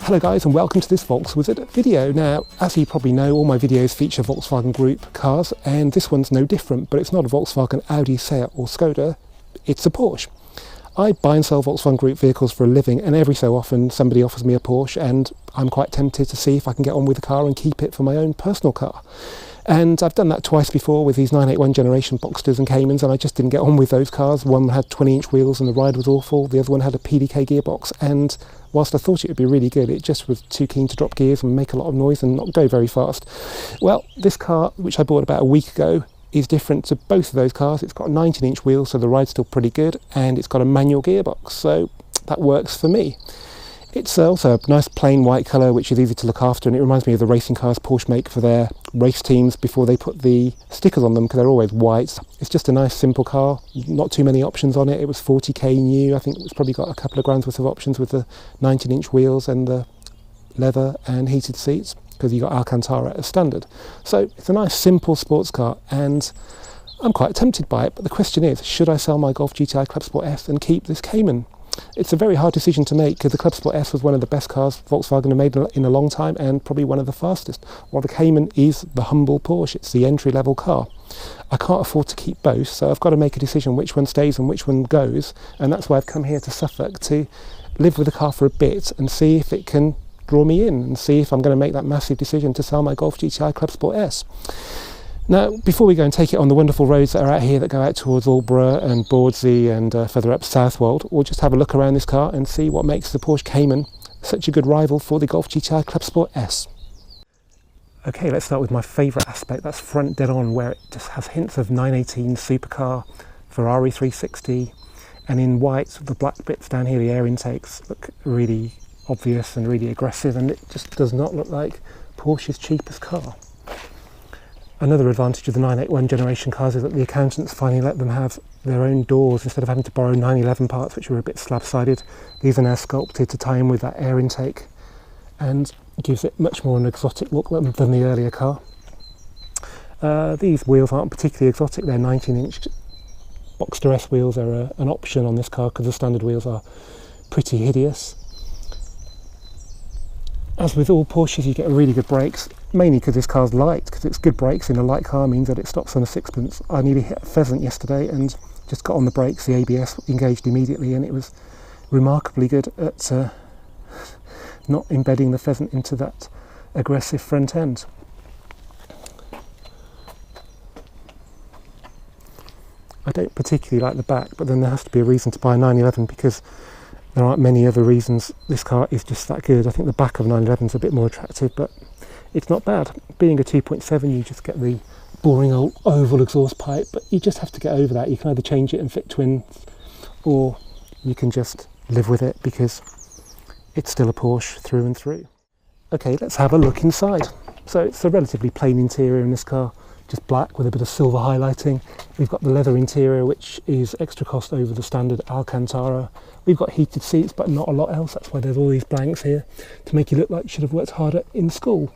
Hello guys and welcome to this Volkswizard video. Now, as you probably know, all my videos feature Volkswagen Group cars and this one's no different, but it's not a Volkswagen, Audi, Seat or Skoda, it's a Porsche. I buy and sell Volkswagen Group vehicles for a living and every so often somebody offers me a Porsche and I'm quite tempted to see if I can get on with the car and keep it for my own personal car. And I've done that twice before with these 981 generation Boxsters and Caymans and I just didn't get on with those cars. One had 20-inch wheels and the ride was awful, the other one had a PDK gearbox, and whilst I thought it would be really good, it just was too keen to drop gears and make a lot of noise and not go very fast. Well, this car, which I bought about a week ago, is different to both of those cars. It's got a 19-inch wheel, so the ride's still pretty good, and it's got a manual gearbox, so that works for me. It's also a nice plain white colour which is easy to look after, and it reminds me of the racing cars Porsche make for their race teams before they put the stickers on them, because they're always white. It's just a nice simple car, not too many options on it. It was 40k new. I think it's probably got a couple of grand's worth of options with the 19-inch wheels and the leather and heated seats, because you got Alcantara as standard. So it's a nice simple sports car and I'm quite tempted by it, but the question is, should I sell my Golf GTI Clubsport S and keep this Cayman? It's a very hard decision to make because the Clubsport S was one of the best cars Volkswagen have made in a long time and probably one of the fastest, while the Cayman is the humble Porsche. It's the entry-level car. I can't afford to keep both, so I've got to make a decision which one stays and which one goes, and that's why I've come here to Suffolk to live with the car for a bit and see if it can draw me in and see if I'm going to make that massive decision to sell my Golf GTI Clubsport S. Now, before we go and take it on the wonderful roads that are out here that go out towards Aldeburgh and Bordsey and further up Southwold, we'll just have a look around this car and see what makes the Porsche Cayman such a good rival for the Golf GTI Clubsport S. Okay, let's start with my favourite aspect, that's front dead on, where it just has hints of 918 supercar, Ferrari 360, and in white, the black bits down here, the air intakes, look really obvious and really aggressive, and it just does not look like Porsche's cheapest car. Another advantage of the 981 generation cars is that the accountants finally let them have their own doors instead of having to borrow 911 parts which were a bit slab-sided. These are now sculpted to tie in with that air intake and gives it much more an exotic look than the earlier car. These wheels aren't particularly exotic, they're 19-inch Boxster S wheels. Are an option on this car because the standard wheels are pretty hideous. As with all Porsches, you get really good brakes, mainly because this car's light, because it's good brakes in a light car means that it stops on a sixpence. I nearly hit a pheasant yesterday and just got on the brakes, the ABS engaged immediately, and it was remarkably good at not embedding the pheasant into that aggressive front end. I don't particularly like the back, but then there has to be a reason to buy a 911 because there aren't many other reasons. This car is just that good. I think the back of 911 is a bit more attractive, but it's not bad. Being a 2.7, you just get the boring old oval exhaust pipe, but you just have to get over that. You can either change it and fit twins, or you can just live with it because it's still a Porsche through and through. Okay, let's have a look inside. So it's a relatively plain interior in this car, just black with a bit of silver highlighting. We've got the leather interior, which is extra cost over the standard Alcantara. We've got heated seats, but not a lot else. That's why there's all these blanks here, to make you look like you should have worked harder in school.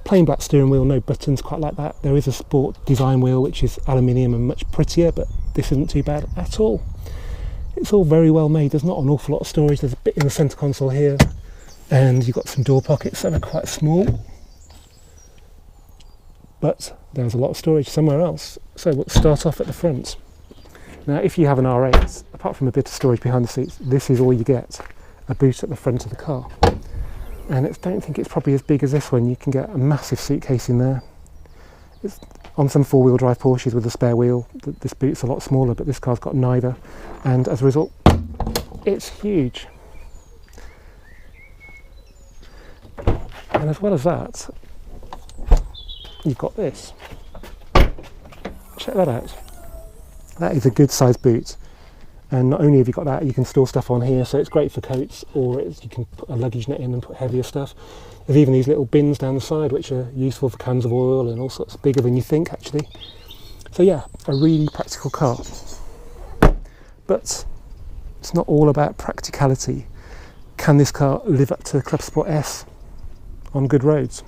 Plain black steering wheel, no buttons, quite like that. There is a sport design wheel, which is aluminium and much prettier, but this isn't too bad at all. It's all very well made. There's not an awful lot of storage. There's a bit in the centre console here, and you've got some door pockets that are quite small. But there's a lot of storage somewhere else. So we'll start off at the front. Now, if you have an R8, apart from a bit of storage behind the seats, this is all you get, a boot at the front of the car. And I don't think it's probably as big as this one. You can get a massive suitcase in there. It's on some four-wheel drive Porsches with a spare wheel, this boot's a lot smaller, but this car's got neither. And as a result, it's huge. And as well as that, you've got this. Check that out. That is a good sized boot, and not only have you got that, you can store stuff on here, so it's great for coats, or you can put a luggage net in and put heavier stuff. There's even these little bins down the side which are useful for cans of oil and all sorts, bigger than you think actually. So yeah, a really practical car. But it's not all about practicality. Can this car live up to the Clubsport S on good roads?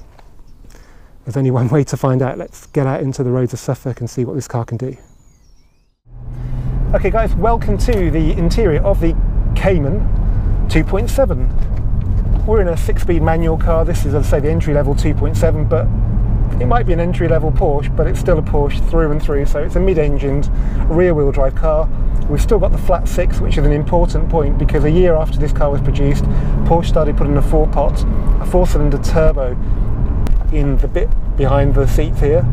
There's only one way to find out. Let's get out into the roads of Suffolk and see what this car can do. Okay guys, welcome to the interior of the Cayman 2.7. we're in a 6-speed manual car. This is, as I say, the entry-level 2.7, but it might be an entry-level Porsche, but it's still a Porsche through and through, so it's a mid-engined, rear-wheel drive car. We've still got the flat 6, which is an important point, because a year after this car was produced, Porsche started putting a 4-cylinder turbo in the bit behind the seats here,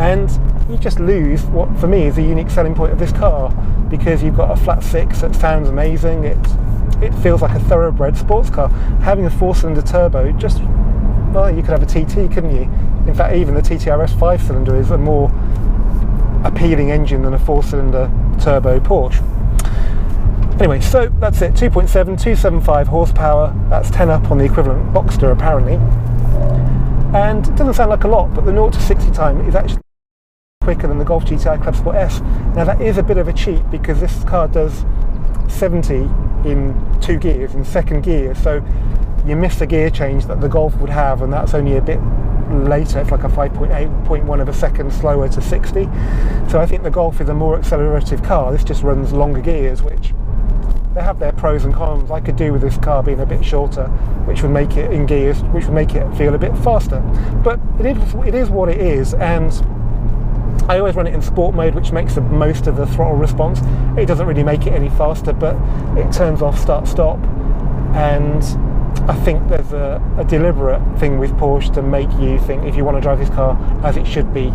and you just lose what, for me, is a unique selling point of this car, because you've got a flat 6 that sounds amazing. It feels like a thoroughbred sports car. Having a 4-cylinder turbo, just, well, you could have a TT, couldn't you? In fact, even the TTRS 5-cylinder is a more appealing engine than a 4-cylinder turbo Porsche. Anyway, so that's it. 2.7, 275 horsepower. That's 10 up on the equivalent Boxster, apparently. And it doesn't sound like a lot, but the 0 to 60 time is actually quicker than the Golf GTI Clubsport S. Now, that is a bit of a cheat, because this car does 70 in 2 gears, in second gear, so you miss the gear change that the Golf would have, and that's only a bit later. It's like a 5.1 of a second slower to 60. So I think the Golf is a more accelerative car. This just runs longer gears, which they have their pros and cons. I could do with this car being a bit shorter, which would make it in gears, which would make it feel a bit faster. But it is what it is, and I always run it in sport mode, which makes the most of the throttle response. It doesn't really make it any faster, but it turns off start-stop, and I think there's a deliberate thing with Porsche to make you think, if you want to drive this car as it should be,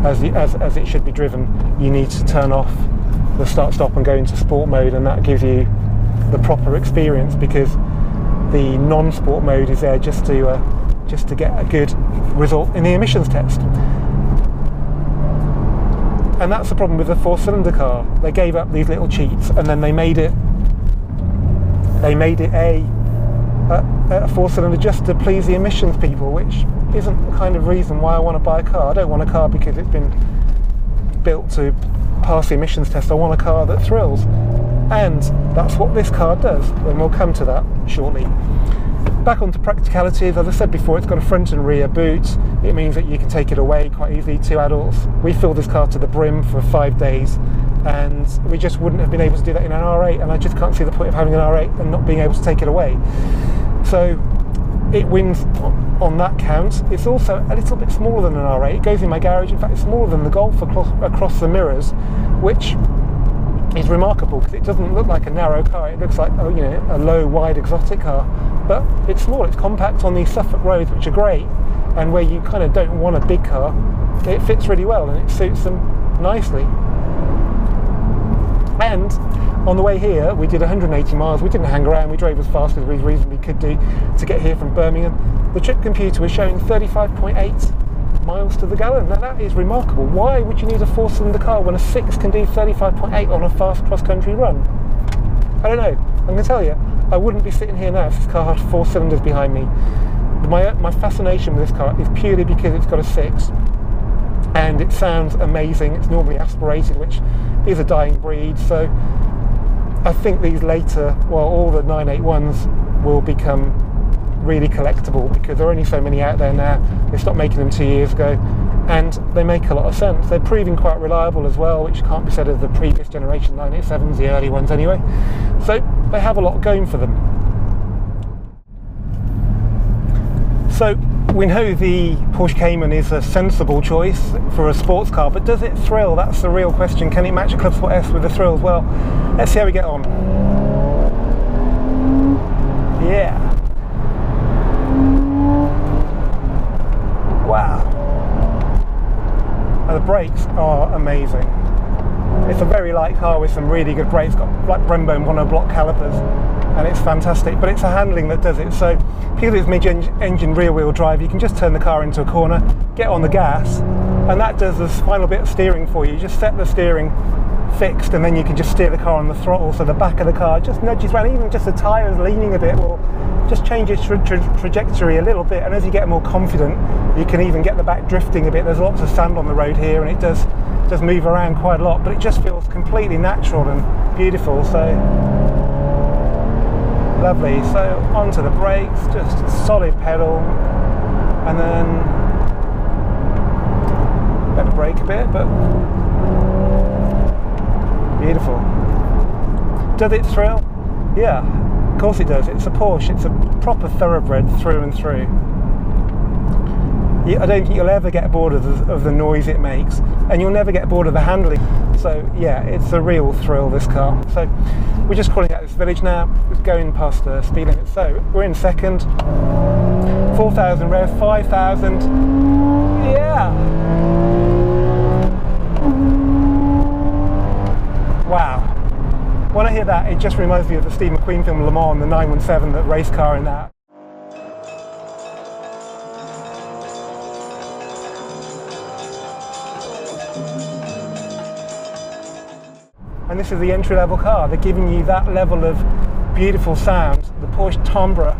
as it should be driven, you need to turn off the start-stop and go into sport mode, and that gives you the proper experience, because the non-sport mode is there just to get a good result in the emissions test. And that's the problem with the 4-cylinder car. They gave up these little cheats, and then they made it a 4-cylinder just to please the emissions people, which isn't the kind of reason why I want to buy a car. I don't want a car because it's been built to pass the emissions test. I want a car that thrills, and that's what this car does, and we'll come to that shortly. Back onto practicalities. As I said before, it's got a front and rear boot. It means that you can take it away quite easily, 2 adults. We filled this car to the brim for 5 days, and we just wouldn't have been able to do that in an R8, and I just can't see the point of having an R8 and not being able to take it away. So it wins on that count. It's also a little bit smaller than an R8. It goes in my garage. In fact, it's smaller than the Golf across the mirrors, which is remarkable, because it doesn't look like a narrow car. It looks like, a low, wide, exotic car, but it's small. It's compact on these Suffolk roads, which are great, and where you kind of don't want a big car, it fits really well and it suits them nicely. And on the way here, we did 180 miles. We didn't hang around. We drove as fast as we reasonably could do to get here from Birmingham. The trip computer was showing 35.8 miles to the gallon. Now, that is remarkable. Why would you need a 4-cylinder car when a 6 can do 35.8 on a fast cross-country run? I don't know. I'm going to tell you, I wouldn't be sitting here now if this car had 4 cylinders behind me. My fascination with this car is purely because it's got a 6, and it sounds amazing. It's normally aspirated, which is a dying breed, so I think these later, all the 981s will become really collectible, because there are only so many out there now. They stopped making them 2 years ago, and they make a lot of sense. They're proving quite reliable as well, which can't be said of the previous generation 987s, the early ones anyway. So they have a lot going for them. So we know the Porsche Cayman is a sensible choice for a sports car, but does it thrill? That's the real question. Can it match a Clubsport S with the thrills? Well, let's see how we get on. Yeah. Wow. And the brakes are amazing. It's a very light car with some really good brakes. It's got like Brembo monoblock calipers, and it's fantastic, but it's the handling that does it. So because it's mid-engine rear-wheel drive, you can just turn the car into a corner, get on the gas, and that does the final bit of steering for you. You just set the steering fixed, and then you can just steer the car on the throttle, so the back of the car just nudges around. Even just the tyres leaning a bit will just change its trajectory a little bit, and as you get more confident, you can even get the back drifting a bit. There's lots of sand on the road here, and it does move around quite a lot, but it just feels completely natural and beautiful. So lovely. So onto the brakes, just a solid pedal, and then better brake a bit, but beautiful. Does it thrill? Yeah. Of course it does. It's a Porsche. It's a proper thoroughbred through and through. I don't think you'll ever get bored of the noise it makes, and you'll never get bored of the handling. So yeah, it's a real thrill, this car. So we're just calling out this village now. It's going past the speed limit. So we're in second. 4,000 revs, 5,000. Yeah. Wow. When I hear that, it just reminds me of the Steve McQueen film Le Mans, the 917, that race car in that. And this is the entry-level car. They're giving you that level of beautiful sound, the Porsche timbre,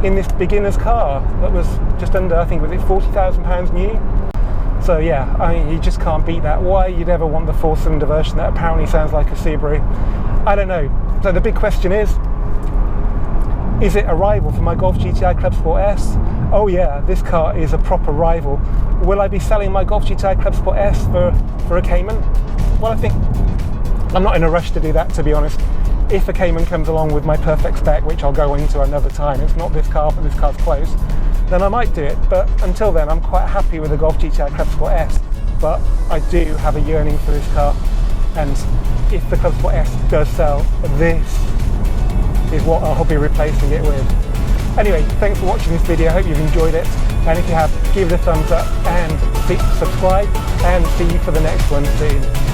in this beginner's car that was just under, I think, was it £40,000 new? So yeah, I mean, you just can't beat that. Why you'd ever want the 4-cylinder version that apparently sounds like a Subaru, I don't know. So the big question is it a rival for my Golf GTI Clubsport S? Oh yeah, this car is a proper rival. Will I be selling my Golf GTI Clubsport S for a Cayman? Well, I think I'm not in a rush to do that, to be honest. If a Cayman comes along with my perfect spec, which I'll go into another time, it's not this car, but this car's close, then I might do it. But until then, I'm quite happy with the Golf GTI Clubsport S. But I do have a yearning for this car, and if the Clubsport S does sell, this is what I'll be replacing it with. Anyway, thanks for watching this video. I hope you've enjoyed it, and if you have, give it a thumbs up and subscribe, and see you for the next one soon.